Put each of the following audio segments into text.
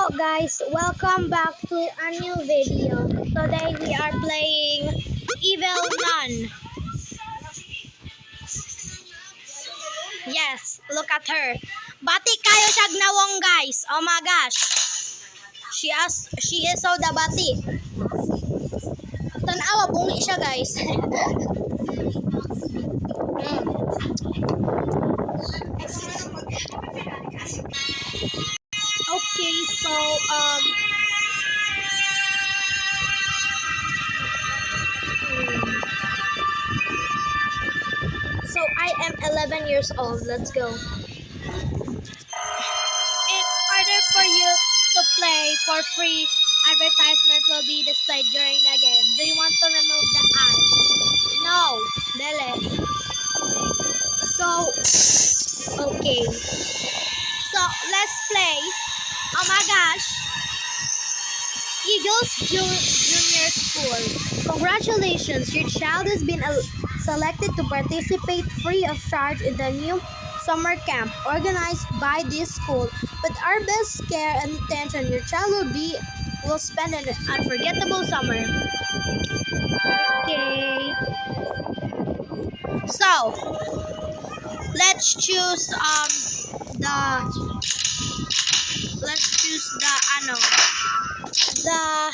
Hello guys, welcome back to a new video. Today we are playing Evil Nun. Yes, look at her. Bati kayo siya gnawong guys. Oh my gosh. She is so the bati. Tanawa bungi siya guys. Okay, so I am 11 years old. Let's go. In order for you to play for free, advertisements will be displayed during the game. Do you want to remove the ads? No. Delete. So, okay. So, let's play. Oh my gosh. Eagles Junior School. Congratulations, your child has been selected to participate free of charge in the new summer camp organized by this school. With our best care and attention, your child will spend an unforgettable summer. Okay. So, let's choose the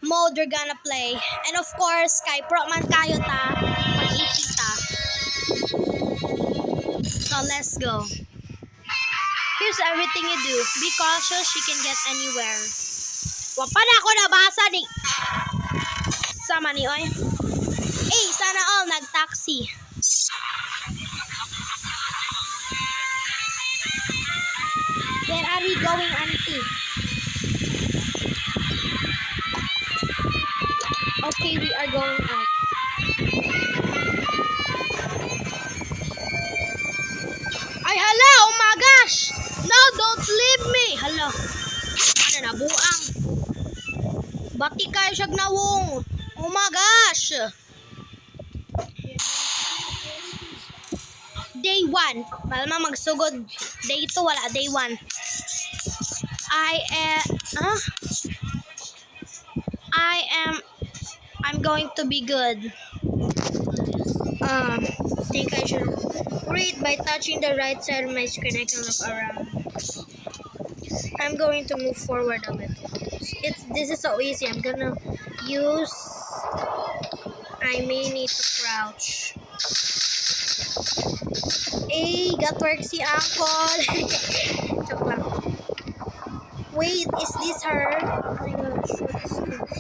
mode we're gonna play. And of course, kay pro man kayo ta magkikita. So let's go. Here's everything you do. Be cautious, she can get anywhere. Wapa na ako nabasa ni sama ni oy. Sana all nag-taxi. Where are we going, auntie? Okay, we are going out. Ay, hala! Oh my gosh! No, don't leave me! Hala. Ano na, buang. Bati kayo siya gnawong. Oh my gosh! Day 1. Malama magsugod. Day 2, wala. Day 1. I'm going to be good. Think I should read by touching the right side of my screen. I can look around. I'm going to move forward a little. This is so easy. I may need to crouch. Hey, got work si Uncle. Joke lang. Wait, is this her? Oh my gosh, what is this?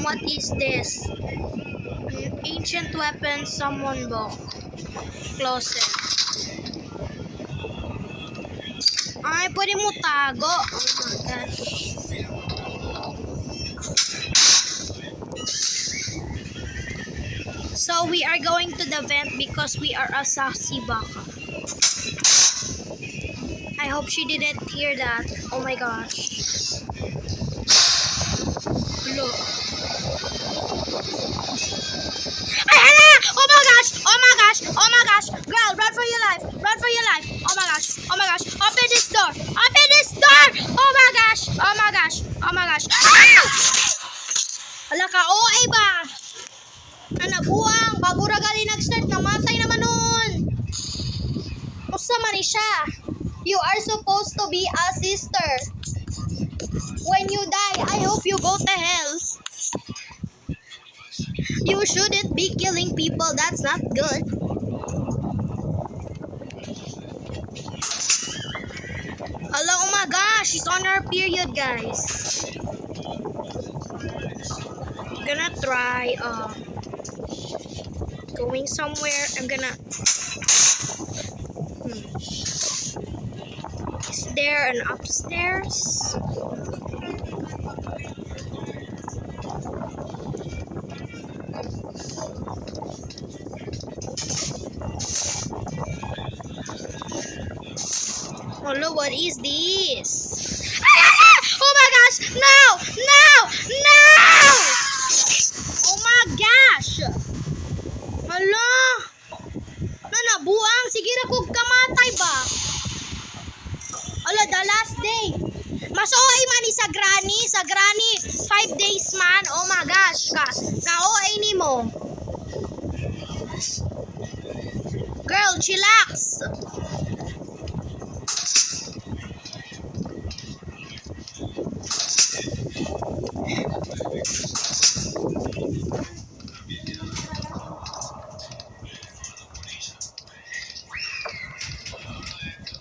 What is this? Ancient weapon, someone book. Closet. Ay, pwede mo tago. Oh my gosh. So we are going to the vent because we are a sassy baka. I hope she didn't hear that. Oh my gosh. Look. Ay, hala! Oh my gosh! Oh my gosh! Oh my gosh! Girl, run for your life! Run for your life! Oh my gosh! Oh my gosh! Open this door! Open this door! Oh my gosh! Oh my gosh! Oh my gosh! Ah! Hala ka, OA ba? Anak buang, bago ra gali nag-start, namatay naman nun. Usa man ni siya. You are supposed to be a sister. When you die, I hope you go to hell. You shouldn't be killing people. That's not good. Hello, oh my gosh, she's on her period, guys. I'm gonna try going somewhere. I'm gonna Is there an upstairs? Hello, what is this? Oh my gosh! No! No! No! Oh my gosh! Hala! Nanabuang! Sige na kung kamatay ba? Mas OA man ni sa granny. Sa granny, 5 days man. Oh my gosh. Ka-OA ni mo. Girl, chillax.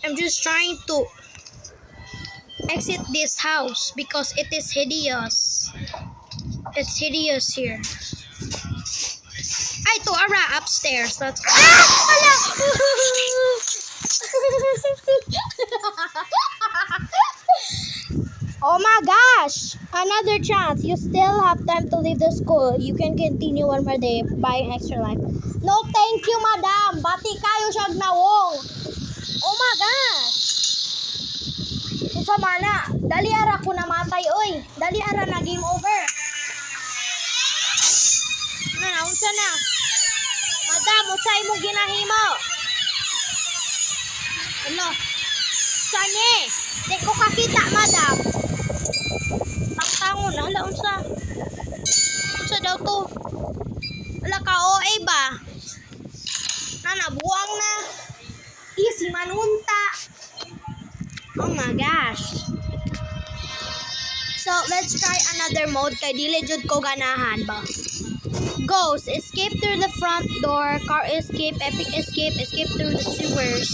I'm just trying to exit this house because it is hideous. It's hideous here. Ay, to Ara upstairs. Let's go. Oh my gosh! Another chance. You still have time to leave the school. You can continue one more day buying extra life. No, thank you, madam. Bati kayo siya nawong. Oh my gosh! Unsa mana? Dali ara ko namatay, oy. Dali ara na game over. Na, unsa na? Madam, unsa imong ginahimo? Ano? Sani? Di ko kakita, madam. Taktangon, hala unsa? Unsa daw to? Wala ka OA ba? Buwang na. Easy manunta. Oh my gosh. So, let's try another mode kay dili jud ko ganahan ba. Ghost, escape through the front door, car escape, epic escape, escape through the sewers.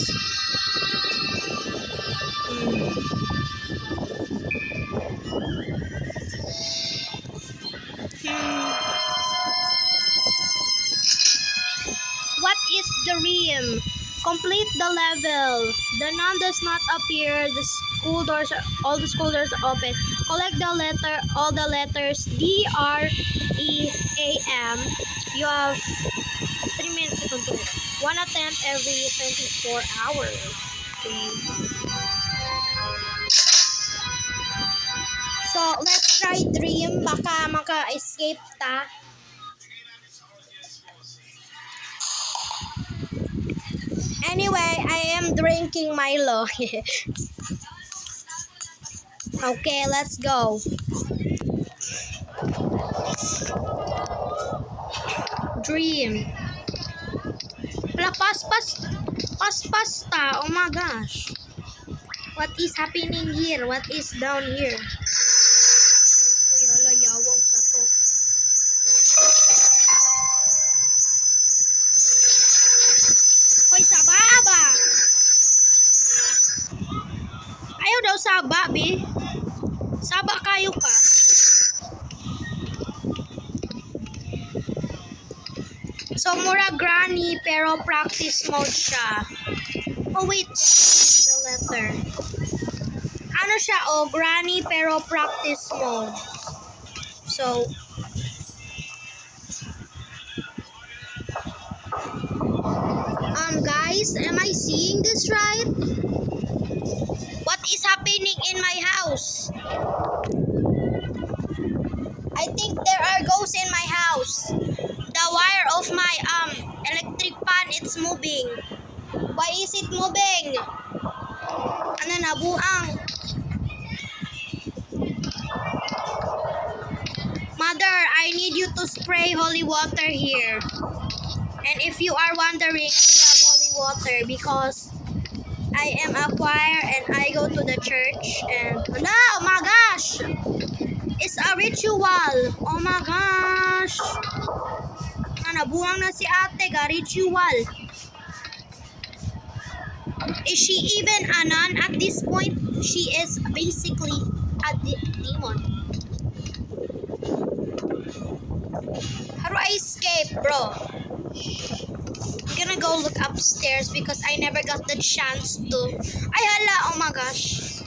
What is the realm? Complete the level. The nun does not appear. The school doors are, all the school doors are open. Collect the letter, all the letters D, R, E, A, M. You have 3 minutes to complete. One attempt every 24 hours. Okay. So, let's try dream. Baka maka-escape ta. Anyway, I am drinking Milo. Okay, let's go. Dream. Wala, pas ta. Oh my gosh. What is happening here? What is down here? Uy, hala, yawang sa to. Hoy, saba ba? Ayaw daw saba, be. Saba kayo ka. So, mura granny, pero practice mode siya. Oh, wait. The letter. Ano siya? Oh, granny, pero practice mode. So, guys, am I seeing this right? What is happening in my house? I think there are ghosts in my house. The wire of my electric fan, it's moving. Why is it moving? Ano na, buang? Mother, I need you to spray holy water here. And if you are wondering, we have holy water because I am a choir and I go to the church and no, oh my gosh, it's a ritual. Oh my gosh, nabuang na si ate ga ritual. Is she even a nun at this point? She is basically a demon. How do I escape, bro? I'm gonna go look upstairs because I never got the chance to. Ay hala, oh my gosh.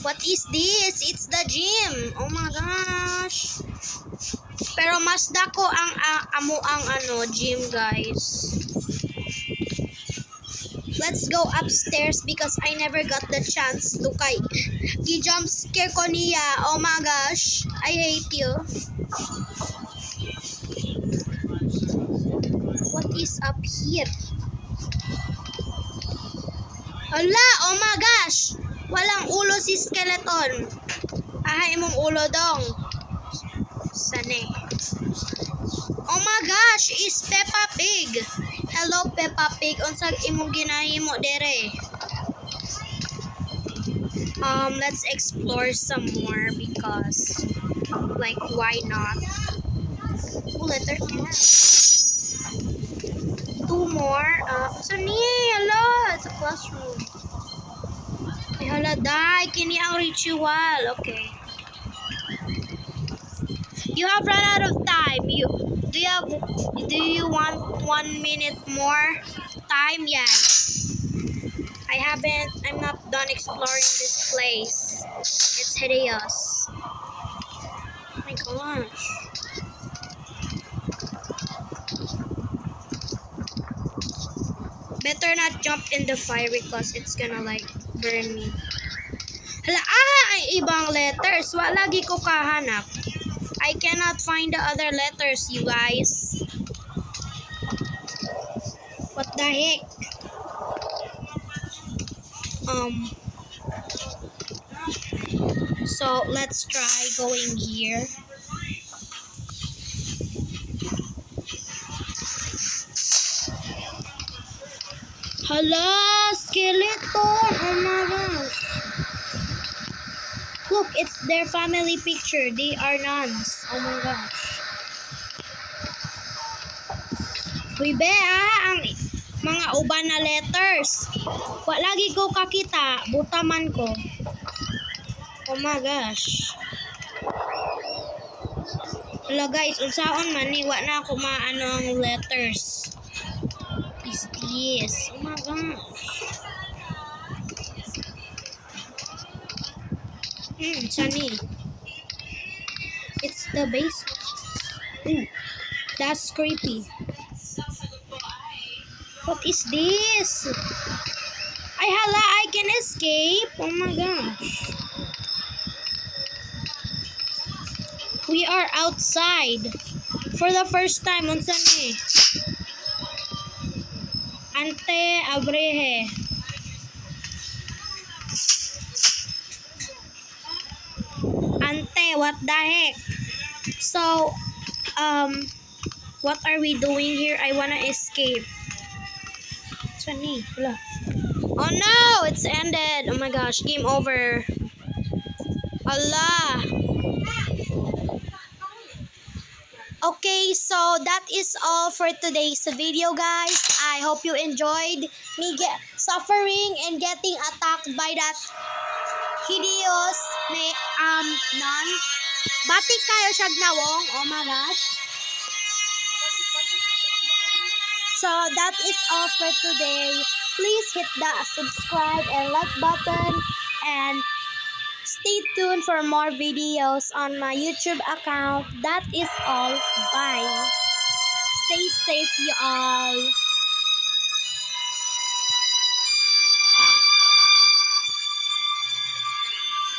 What is this? It's the gym. Oh my gosh. Pero mas dako ang amo ang gym, guys. Let's go upstairs because I never got the chance to kay gi-jump scare ko niya. Oh my gosh. I hate you. What is up here? Ala, oh my gosh! Walang ulo si skeleton. Ahay mong ulo dong. Sane. Oh my gosh, is Peppa Pig. Hello Peppa Pig, unsag imong ginahimo dere? Let's explore some more because like why not? Oh, letter S. 2 more. Sani, hello, it's a classroom. Ay, hala, dai, kini ang ritual. Okay. You have run out of time. Do you want 1 minute more time? Yes. I'm not done exploring this place. It's hideous. Oh my gosh. Better not jump in the fire because it's gonna like burn me. Hala, ay ibang letters. Wa lagi ko kahanap. I cannot find the other letters, you guys. What the heck? So let's try going here. Hala, skeleton! Oh my gosh. Look, it's their family picture. They are nuns. Oh my gosh. Uy, ang mga uban na letters. Wa lagi ko kakita. Butaman ko. Oh my gosh. Hello guys, unsaon man ni wa na ako maano ang letters. Is this? Oh my gosh. Sunny. It's the basement. That's creepy. What is this? Ay hala, I can escape. Oh my gosh. We are outside for the first time. Unsa ni? Ante abrehe. Ante, what the heck? So, what are we doing here? I wanna escape. Sunny, wala. Oh no, it's ended. Oh my gosh, game over. Allah. Okay, so that is all for today's video, guys. I hope you enjoyed me suffering and getting attacked by that hideous nun. Batik kayo siya nawong. Oh my gosh. So that is all for today. Please hit the subscribe and like button and stay tuned for more videos on my YouTube account. That is all. Bye. Stay safe, you all.